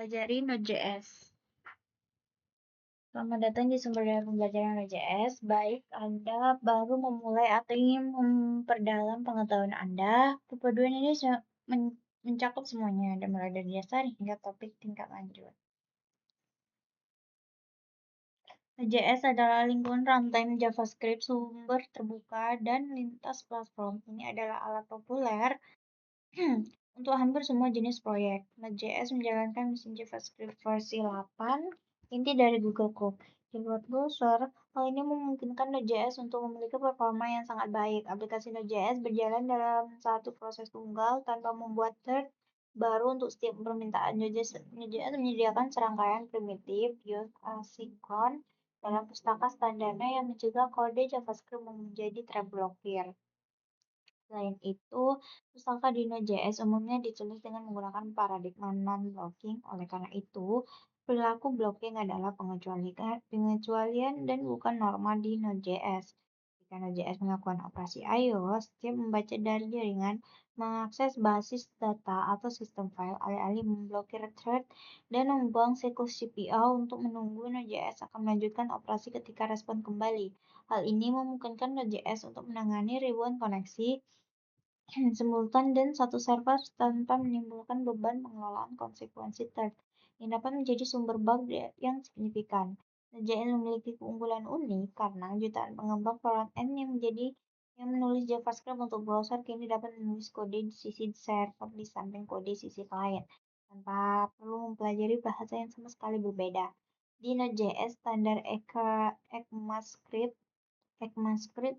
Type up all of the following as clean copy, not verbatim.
Pelajari Node.js. Selamat datang di sumber daya pembelajaran Node.js. Baik Anda baru memulai atau ingin memperdalam pengetahuan Anda, perpaduan ini mencakup semuanya, dan mulai dari dasar hingga topik tingkat lanjut. Node.js adalah lingkungan runtime JavaScript sumber terbuka dan lintas platform. Ini adalah alat populer untuk hampir semua jenis proyek. Node.js menjalankan mesin JavaScript versi 8, inti dari Google Code. Di luar browser, hal ini memungkinkan Node.js untuk memiliki performa yang sangat baik. Aplikasi Node.js berjalan dalam satu proses tunggal tanpa membuat thread baru untuk setiap permintaan. Node.js menyediakan serangkaian primitif use asynchron dalam pustaka standarnya yang mencegah kode JavaScript menjadi terblokir. Selain itu, pustaka di Node.js umumnya ditulis dengan menggunakan paradigma non-blocking. Oleh karena itu, perilaku blocking adalah pengecualian dan bukan norma di Node.js. Jika Node.js melakukan operasi I/O, setiap membaca dari jaringan, mengakses basis data atau sistem file, alih-alih memblokir thread dan membuang siklus CPI untuk menunggu, Node.js akan melanjutkan operasi ketika respon kembali. Hal ini memungkinkan Node.js untuk menangani ribuan koneksi simultan dan satu server tanpa menimbulkan beban pengelolaan konsekuensi thread yang dapat menjadi sumber bug yang signifikan. Node.js memiliki keunggulan unik karena jutaan pengembang front-end yang menulis JavaScript untuk browser kini dapat menulis kode di sisi server di samping kode sisi klien tanpa perlu mempelajari bahasa yang sama sekali berbeda. Di Node.js, standar ECMAScript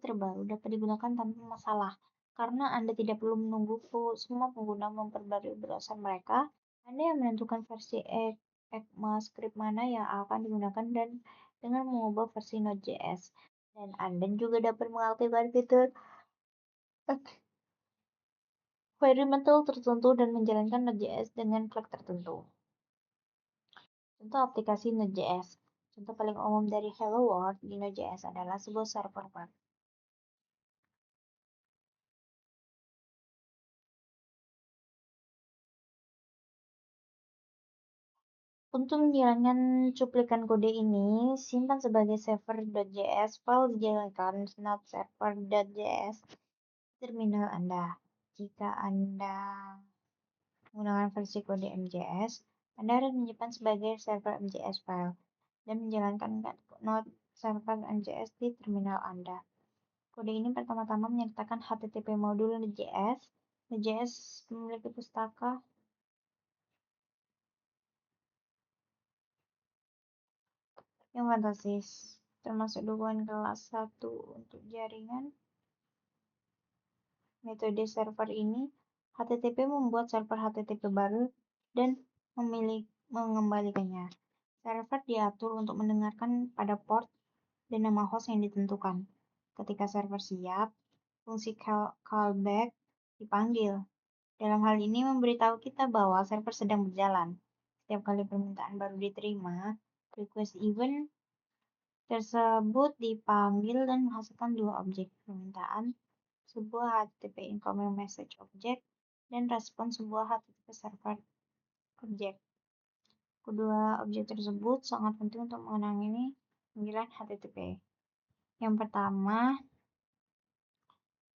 terbaru dapat digunakan tanpa masalah. Karena Anda tidak perlu menunggu semua pengguna memperbarui browser mereka, Anda yang menentukan versi ECMAScript mana yang akan digunakan dan dengan mengubah versi Node.js. Dan Anda juga dapat mengaktifkan fitur eksperimental tertentu dan menjalankan Node.js dengan flag tertentu. Contoh aplikasi Node.js. Contoh paling umum dari Hello World di Node.js adalah sebuah server web. Untuk menjalankan cuplikan kode ini, simpan sebagai server.js, file dijalankan node-server.js di terminal Anda. Jika Anda menggunakan versi kode MJS, Anda harus menyimpan sebagai server MJS file dan menjalankan node server MJS di terminal Anda. Kode ini pertama-tama menyertakan HTTP modul Node.js. Node.js memiliki pustaka yang fantastis, termasuk dukungan kelas 1 untuk jaringan. Metode server ini, HTTP membuat server HTTP baru dan mengembalikannya. Server diatur untuk mendengarkan pada port dan nama host yang ditentukan. Ketika server siap, fungsi callback dipanggil. Dalam hal ini memberitahu kita bahwa server sedang berjalan. Setiap kali permintaan baru diterima, request event tersebut dipanggil dan menghasilkan dua objek permintaan, sebuah HTTP incoming message object dan respon sebuah HTTP server object. Kedua objek tersebut sangat penting untuk mengenali panggilan HTTP. Yang pertama,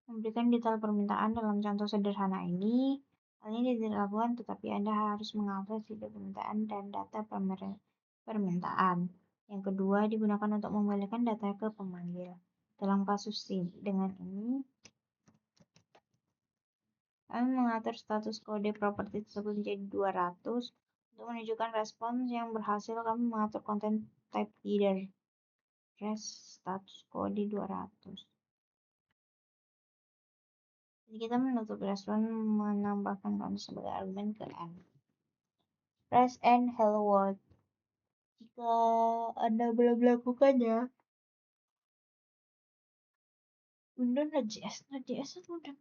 memberikan detail permintaan dalam contoh sederhana ini. Hal ini tidak dilakukan, tetapi Anda harus mengakses ide permintaan dan data permintaan. Yang kedua, digunakan untuk mengembalikan data ke pemanggil. Dalam kasus dengan ini, kami mengatur status kode properti tersebut menjadi 200. Untuk menunjukkan respons yang berhasil, kami mengatur konten type header. Status kode 200. Jadi kita menutup respon menambahkan konten sebagai argumen ke n. Press n hello world. Jika Anda belum melakukannya, Windows Node.js itu udah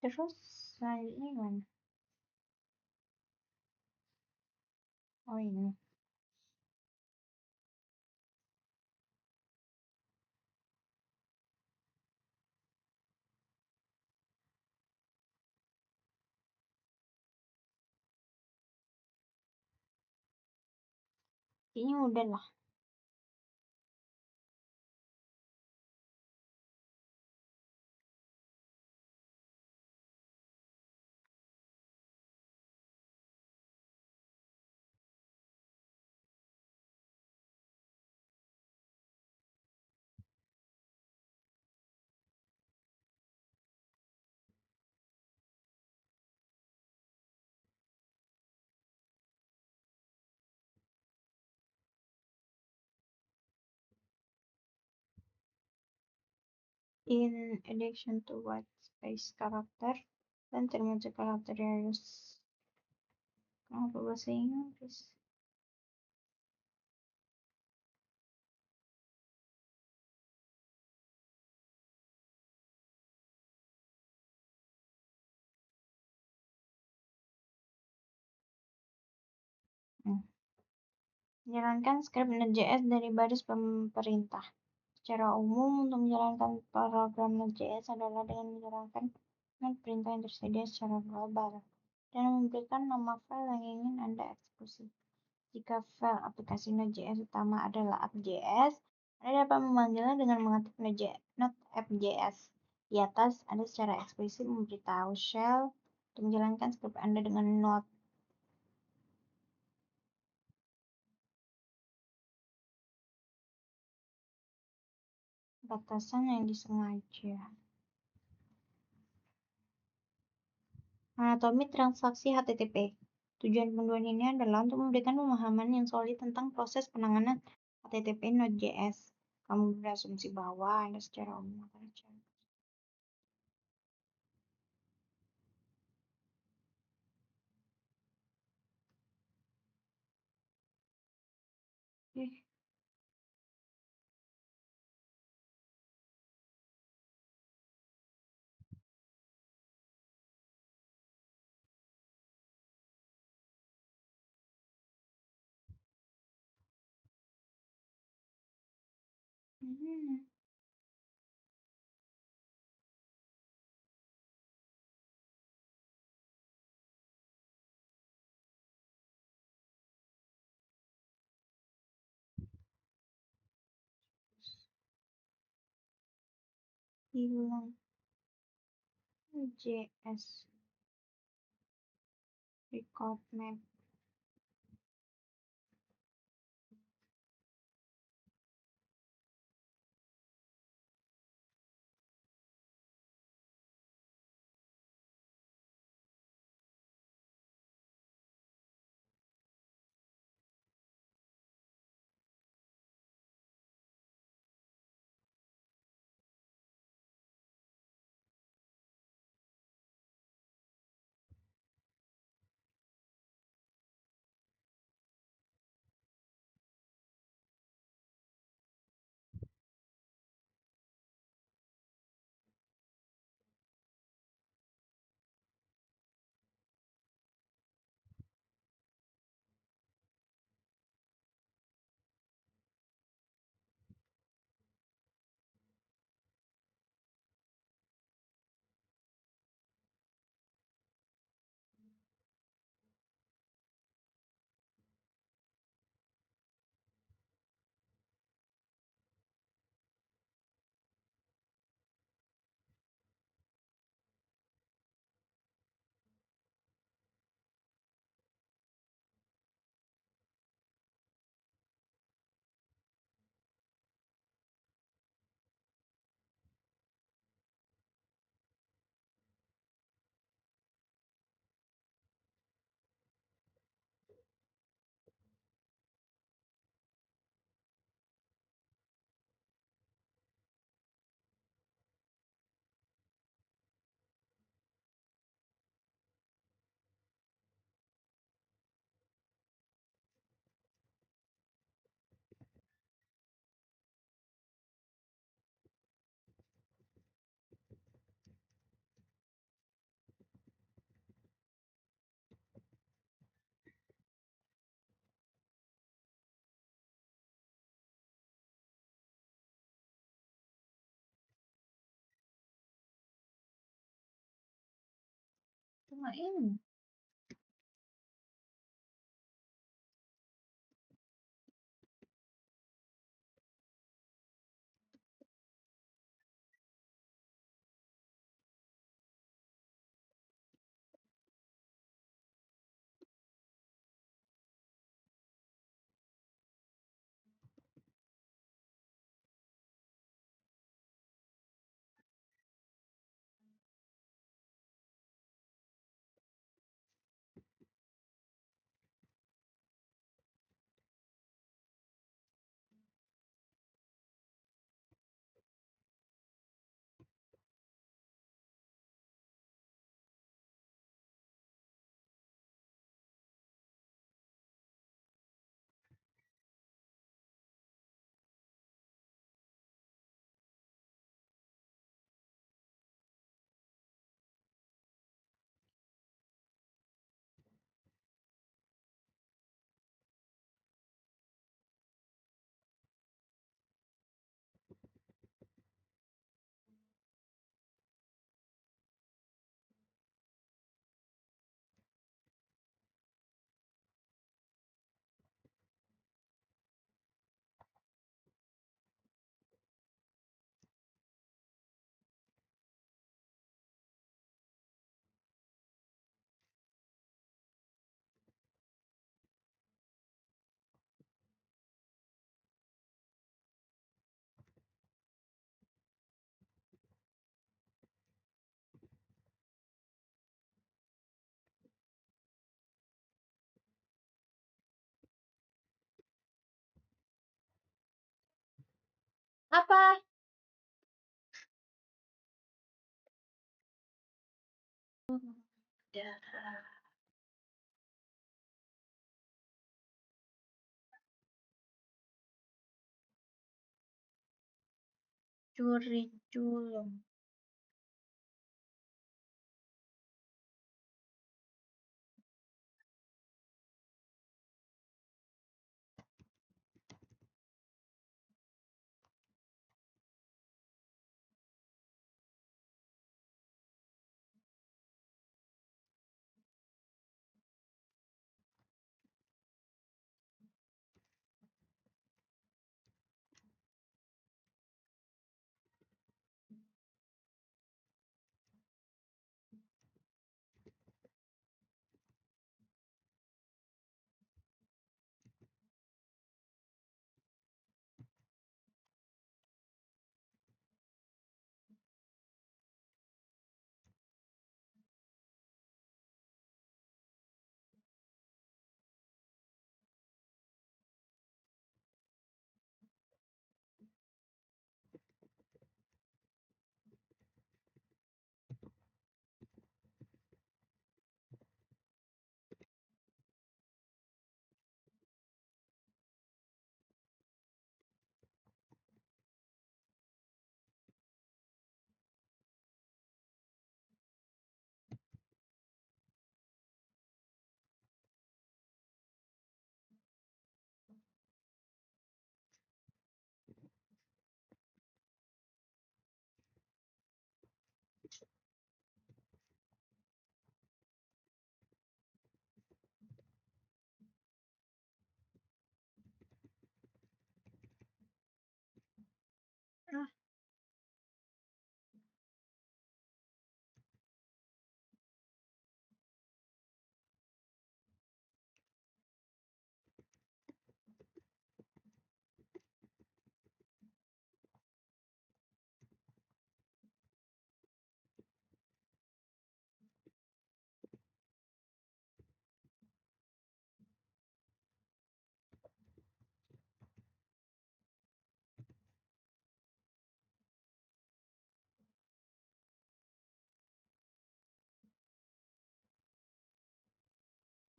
Terus selanjutnya gimana? Oh ini. Kayaknya udah lah. In addition to white space character dan termasuk karakter yang harus kenapa bahasa Inggris? Menjalankan skrip Node.js dari baris pemerintah. Secara umum, untuk menjalankan program Node.js adalah dengan menjalankan perintah yang tersedia secara global dan memberikan nama file yang ingin Anda eksekusi. Jika file aplikasi Node.js utama adalah app.js, Anda dapat memanggilnya dengan mengetik node.app.js. Di atas, Anda secara eksplisit memberitahu shell untuk menjalankan skrip Anda dengan Node. Batasan yang disengaja. Anatomi transaksi HTTP. Tujuan panduan ini adalah untuk memberikan pemahaman yang solid tentang proses penanganan HTTP Node.js. Kamu berasumsi bahwa Anda secara umum akan bicara. Hilang JS record map. Main. Apa? Udah. Curi culung. Ah,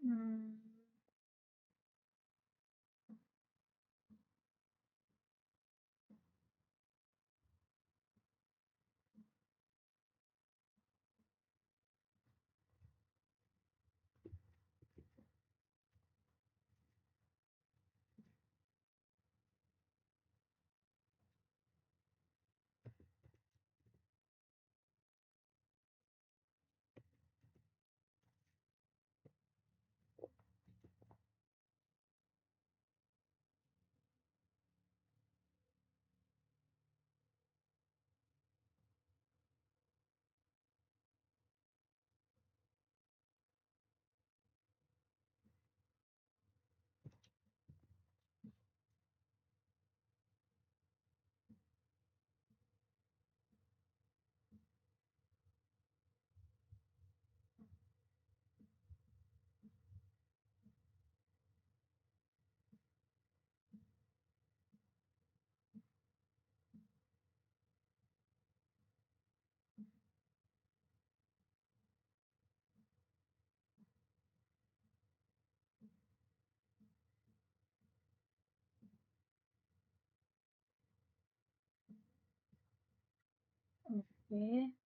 hmm. Oke.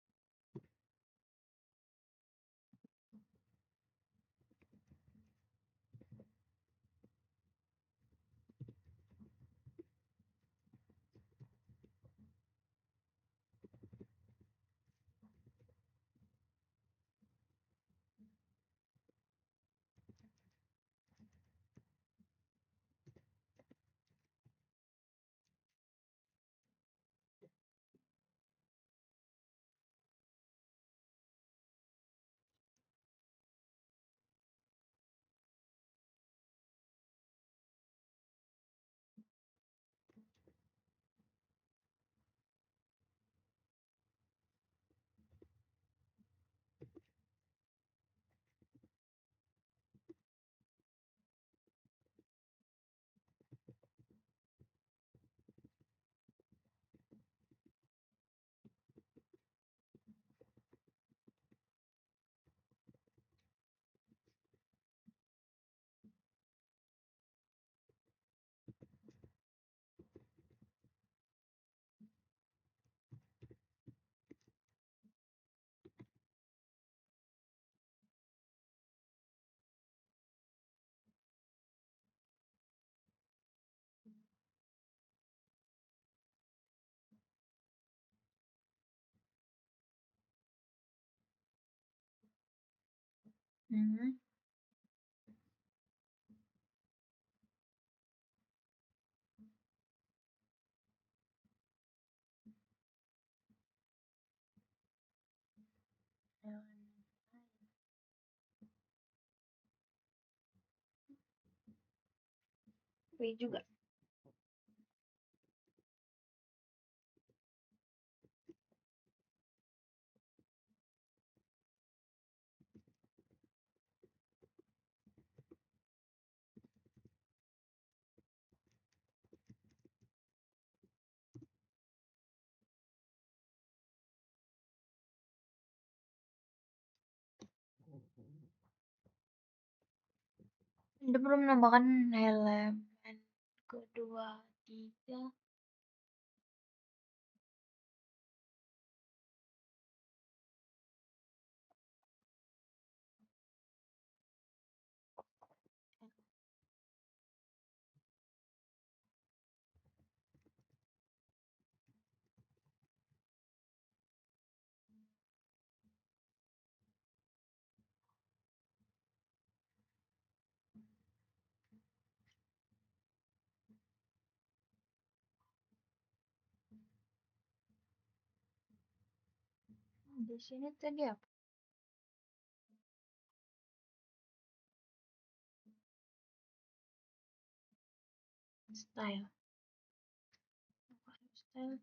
Hmm. Gue juga. Anda perlu menambahkan elemen kedua, tiga. Di sini tadi apa? Style. Style.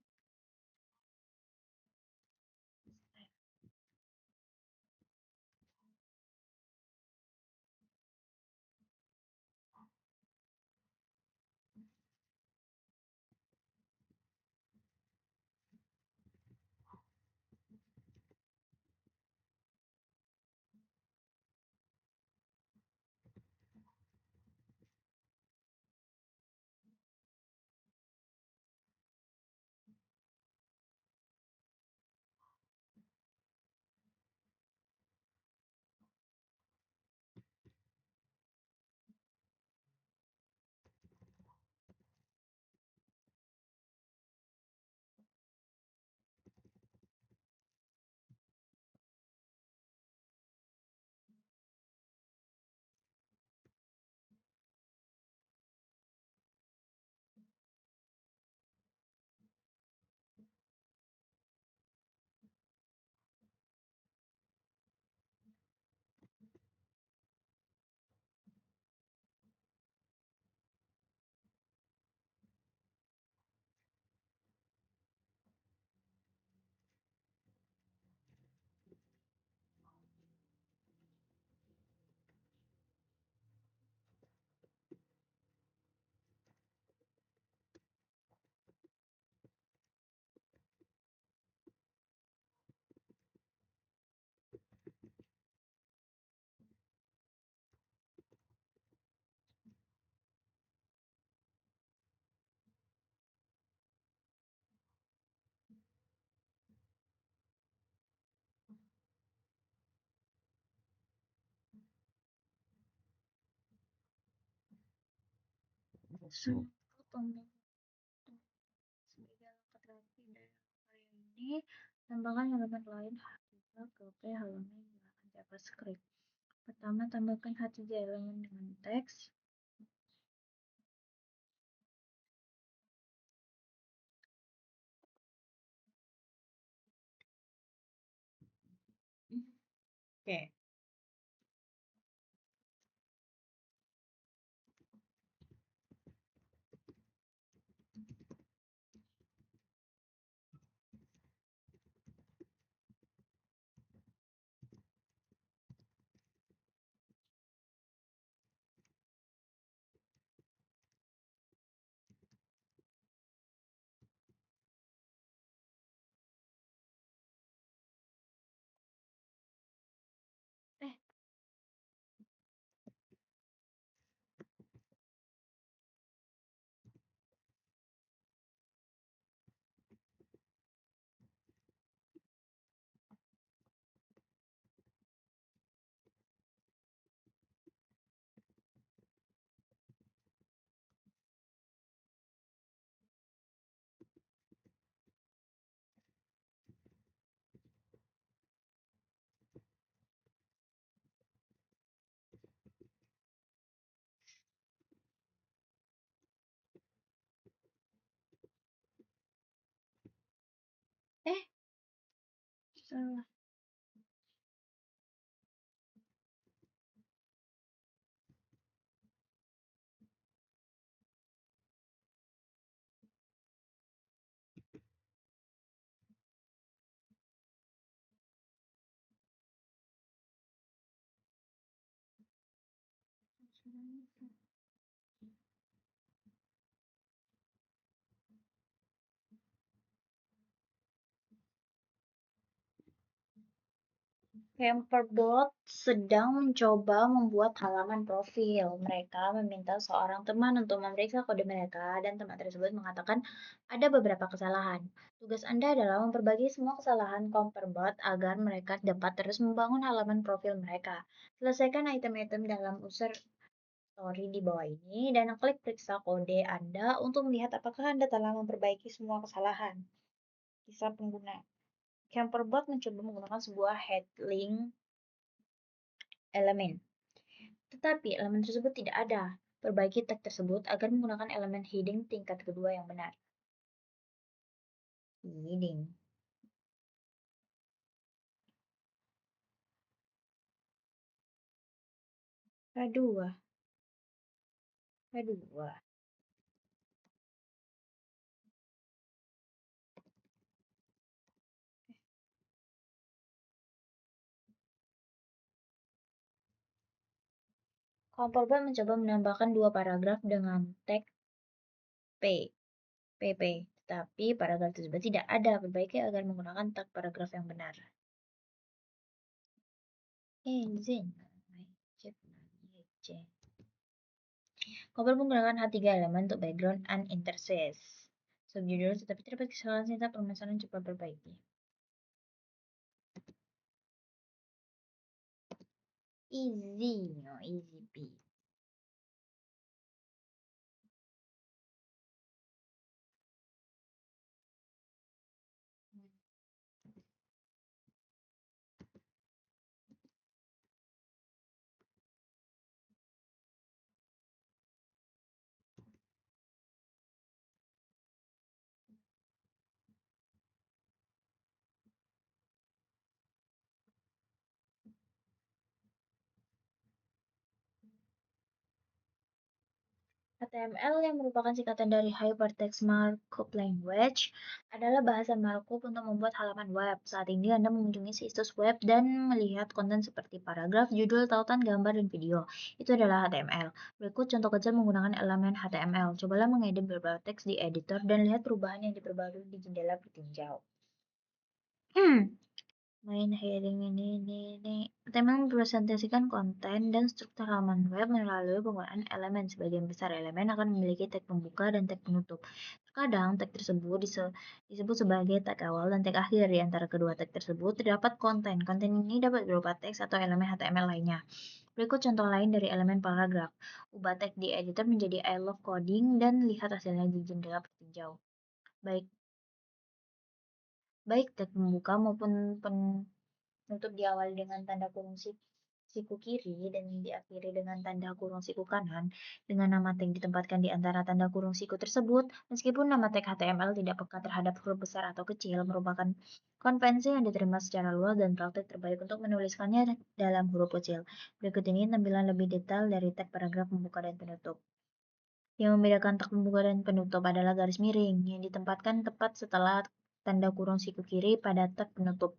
Sebagai langkah terakhir dari karya ini, tambahkan elemen lain H3 ke P halaman menggunakan JavaScript. Pertama, tambahkan H3 elemen dengan teks. Oke. Eh, eh, salah. Camperbot sedang mencoba membuat halaman profil. Mereka meminta seorang teman untuk memeriksa kode mereka dan teman tersebut mengatakan ada beberapa kesalahan. Tugas Anda adalah memperbaiki semua kesalahan Camperbot agar mereka dapat terus membangun halaman profil mereka. Selesaikan item-item dalam user story di bawah ini dan klik periksa kode Anda untuk melihat apakah Anda telah memperbaiki semua kesalahan. Kisah pengguna. Camperbot mencoba menggunakan sebuah headlink elemen. Tetapi elemen tersebut tidak ada. Perbaiki tag tersebut agar menggunakan elemen heading tingkat kedua yang benar. Heading. Kedua. Kedua. Comporbot mencoba menambahkan dua paragraf dengan tag P, PP, tetapi paragraf tersebut tidak ada. Perbaiki agar menggunakan tag paragraf yang benar. Comporbot menggunakan H3 elemen untuk background and interface. Subjudul, tetapi terdapat kesalahan sintak permasalahan cepat perbaiki. Easy, no easy P. HTML yang merupakan singkatan dari Hypertext Markup Language adalah bahasa markup untuk membuat halaman web. Saat ini Anda mengunjungi situs web dan melihat konten seperti paragraf, judul, tautan, gambar, dan video. Itu adalah HTML. Berikut contoh kecil menggunakan elemen HTML. Cobalah mengedit beberapa teks di editor dan lihat perubahan yang diperbarui di jendela bertinjau. Main heading ini. Tema mempresentasikan konten dan struktur halaman web melalui penggunaan elemen. Sebagian besar elemen akan memiliki tag pembuka dan tag penutup. Terkadang tag tersebut disebut sebagai tag awal dan tag akhir. Di antara kedua tag tersebut terdapat konten. Konten ini dapat berupa teks atau elemen HTML lainnya. Berikut contoh lain dari elemen paragraf. Ubah teks di editor menjadi I love coding dan lihat hasilnya di jendela petinjau. Baik, baik teks pembuka maupun penutup diawali dengan tanda kurung siku kiri dan diakhiri dengan tanda kurung siku kanan dengan nama tag ditempatkan di antara tanda kurung siku tersebut. Meskipun nama tag HTML tidak peka terhadap huruf besar atau kecil, merupakan konvensi yang diterima secara luas dan praktik terbaik untuk menuliskannya dalam huruf kecil. Berikut ini tampilan lebih detail dari tag paragraf pembuka dan penutup. Yang membedakan tag pembuka dan penutup adalah garis miring yang ditempatkan tepat setelah tanda kurung siku kiri pada tag penutup.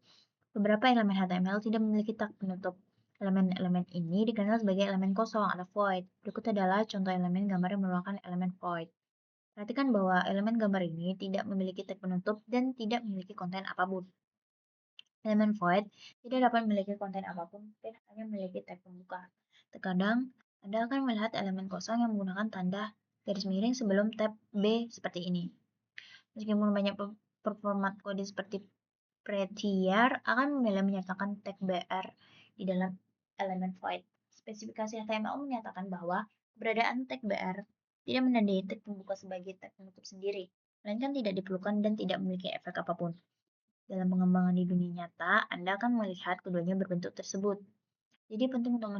Beberapa elemen HTML tidak memiliki tag penutup. Elemen-elemen ini dikenal sebagai elemen kosong atau void. Berikut adalah contoh elemen gambar yang merupakan elemen void. Perhatikan bahwa elemen gambar ini tidak memiliki tag penutup dan tidak memiliki konten apapun. Elemen void tidak dapat memiliki konten apapun dan hanya memiliki tag pembuka. Terkadang, Anda akan melihat elemen kosong yang menggunakan tanda garis miring sebelum tab B seperti ini. Meskipun banyak performat kode seperti Prettier akan memilih menyertakan tag BR di dalam elemen void. Spesifikasi HTML menyatakan bahwa keberadaan tag BR tidak menandai tag pembuka sebagai tag penutup sendiri, melainkan tidak diperlukan dan tidak memiliki efek apapun. Dalam pengembangan di dunia nyata, Anda akan melihat keduanya berbentuk tersebut. Jadi penting untuk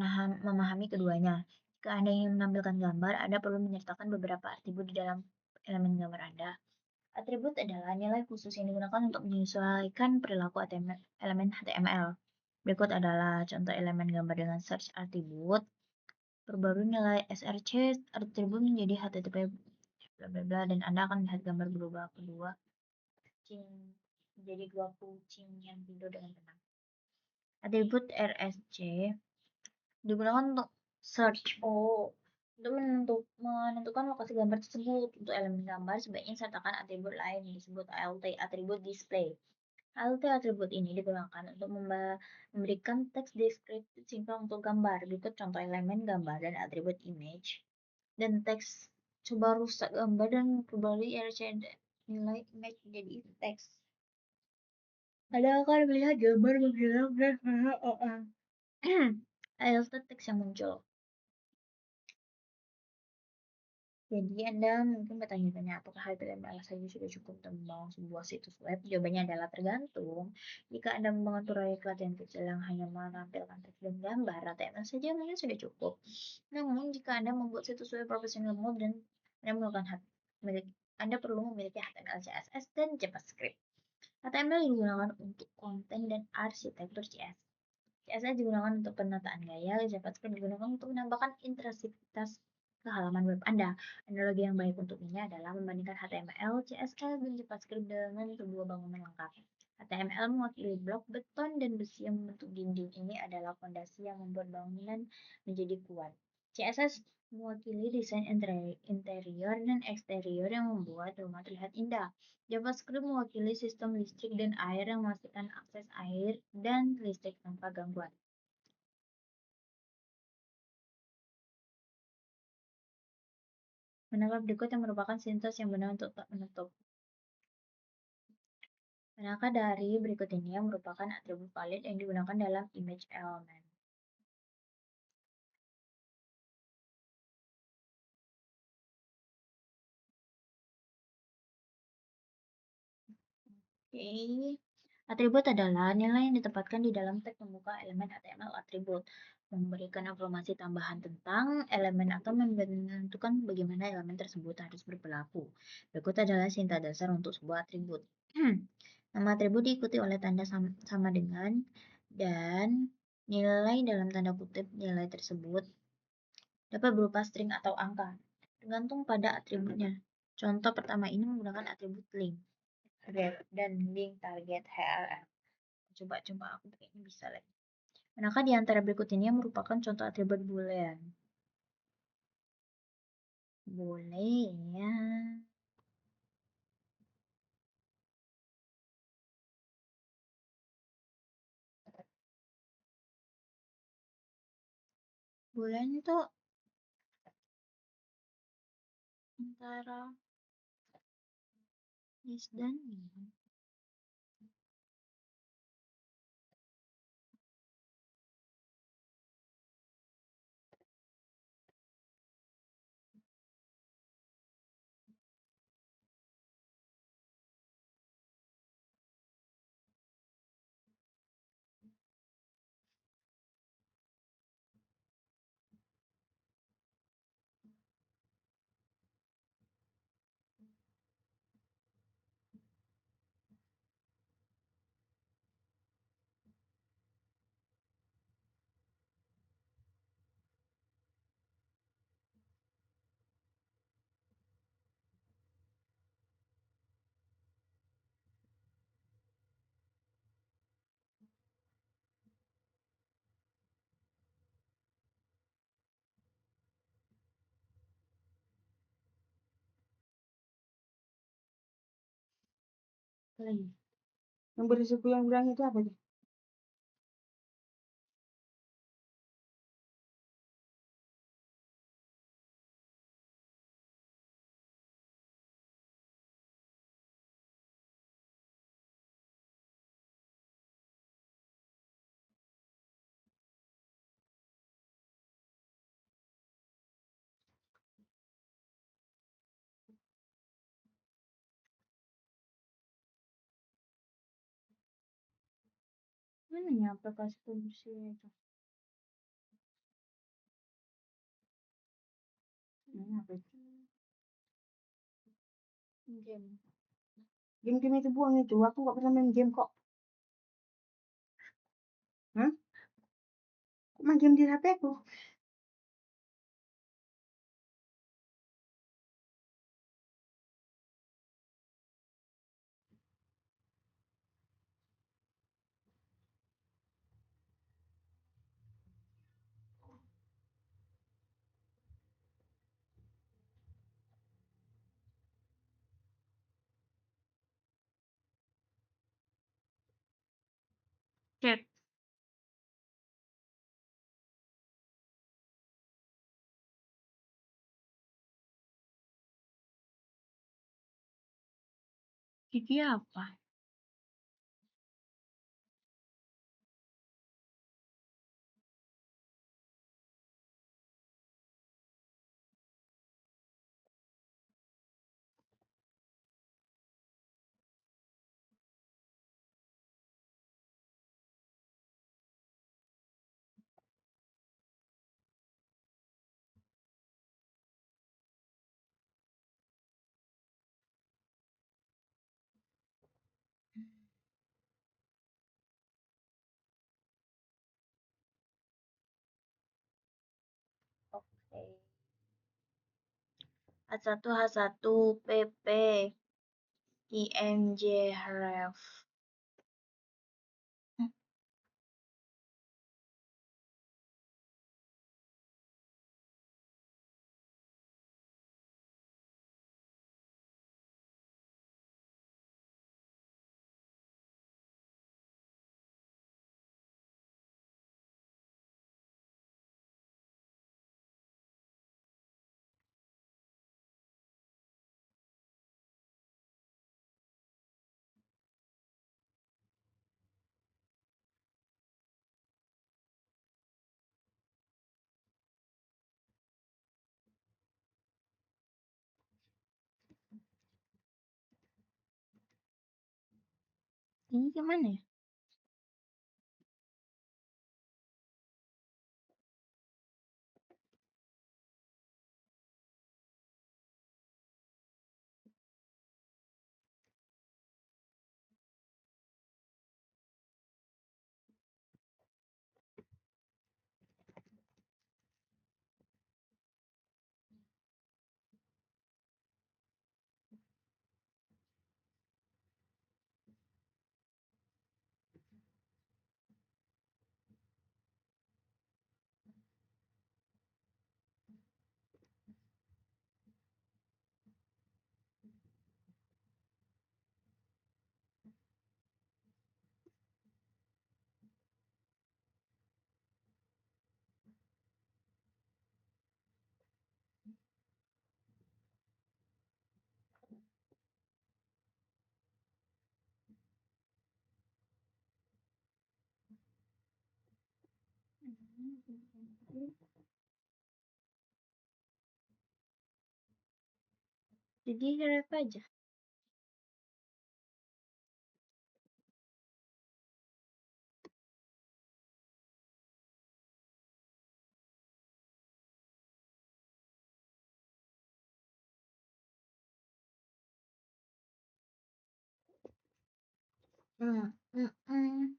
memahami keduanya. Jika Anda ingin menampilkan gambar, Anda perlu menyertakan beberapa atribut di dalam elemen gambar Anda. Atribut adalah nilai khusus yang digunakan untuk menyesuaikan perilaku elemen HTML. Berikut adalah contoh elemen gambar dengan search atribut. Perbarui nilai src atribut menjadi http bla bla bla dan Anda akan melihat gambar berubah kedua kucing menjadi dua kucing yang tidur dengan tenang. Atribut rsc digunakan untuk search untuk menentukan lokasi gambar tersebut. Untuk elemen gambar, sebaiknya sertakan atribut lain yang disebut ALT, atribut display. ALT atribut ini digunakan untuk memberikan teks deskripsi singkat untuk gambar. Berikut contoh elemen gambar dan atribut image. Dan teks coba rusak gambar dan perbarui RCD nilai image menjadi teks. Anda akan melihat gambar menghilang dan ALT teks yang muncul. Jadi Anda mungkin bertanya-tanya apakah HTML saja sudah cukup untuk membangun sebuah situs web? Jawabannya adalah tergantung. Jika Anda membangun proyek latihan kecil yang hanya menampilkan teks dan gambar, HTML saja mungkin sudah cukup. Namun jika Anda membuat situs web profesional modern, Anda perlu memiliki HTML, CSS, dan JavaScript. HTML digunakan untuk konten dan arsitektur CSS. CSS digunakan untuk penataan gaya, JavaScript digunakan untuk menambahkan interesitas ke halaman web Anda. Analogi yang baik untuk ini adalah membandingkan HTML, CSS, dan JavaScript dengan sebuah bangunan lengkap. HTML mewakili blok beton dan besi yang membentuk dinding. Ini adalah fondasi yang membuat bangunan menjadi kuat. CSS mewakili desain interior dan eksterior yang membuat rumah terlihat indah. JavaScript mewakili sistem listrik dan air yang memastikan akses air dan listrik tanpa gangguan. Manakah berikut yang merupakan sintas yang benar untuk tak menutup? Manakah dari berikut ini yang merupakan atribut valid yang digunakan dalam image element? Oke. Atribut adalah nilai yang ditempatkan di dalam tag pembuka elemen HTML atribut, memberikan informasi tambahan tentang elemen atau menentukan bagaimana elemen tersebut harus berperilaku. Berikut adalah sintak dasar untuk sebuah atribut. Nama atribut diikuti oleh tanda sama dengan dan nilai dalam tanda kutip nilai tersebut dapat berupa string atau angka, tergantung pada atributnya. Contoh pertama ini menggunakan atribut link, ref, dan link target href. Coba aku kayaknya bisa lagi. Manakah di antara berikut ini yang merupakan contoh atribut boolean? Boleh ya. Boolean itu antara yes dan no. Lagi. Yang berisiko yang bilang itu apa tuh? Mana ya aplikasi produksi itu? Ini apa itu? Game. Game-game itu buang itu. Aku gak pernah main game kok. Hah? Kok main game di HP aku? Chat. Gigi apa? Oke. H1 H1 PP INJ ref. Ini gimana ya? Jadi ref aja. Hmm. Hmm. Hmm.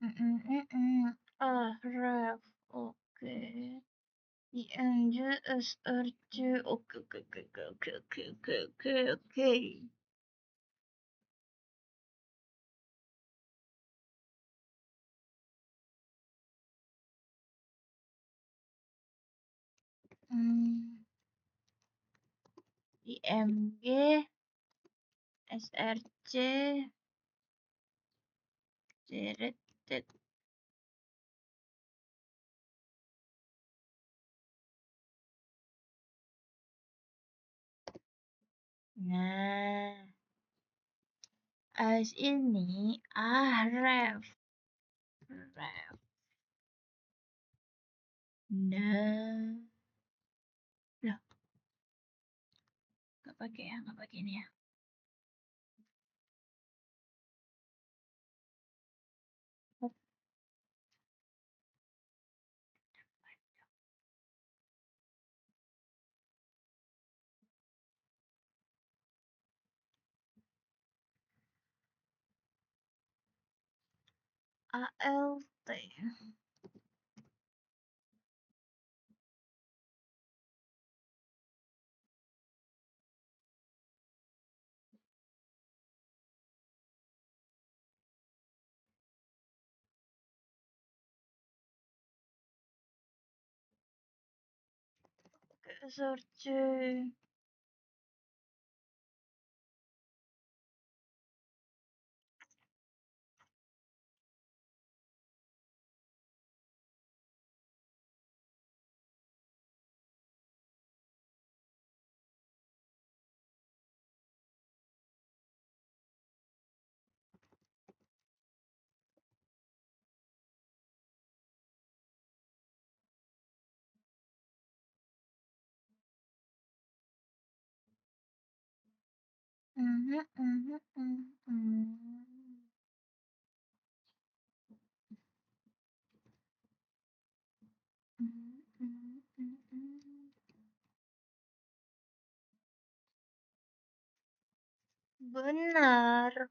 Hmm. Hmm. Hmm. Ah, ref. Oke. Oke. INJSRC. Oke, oke, oke, oke, oke, oke, oke, oke. Hmm, IMG, SRC, Ceret. Nah, AS ini ref. Nah, loh, nggak pakai ya, nggak pakai ini ya. ALT. SRC. Mhm, mhm, mhm. Mhm, mhm, mhm. Benar.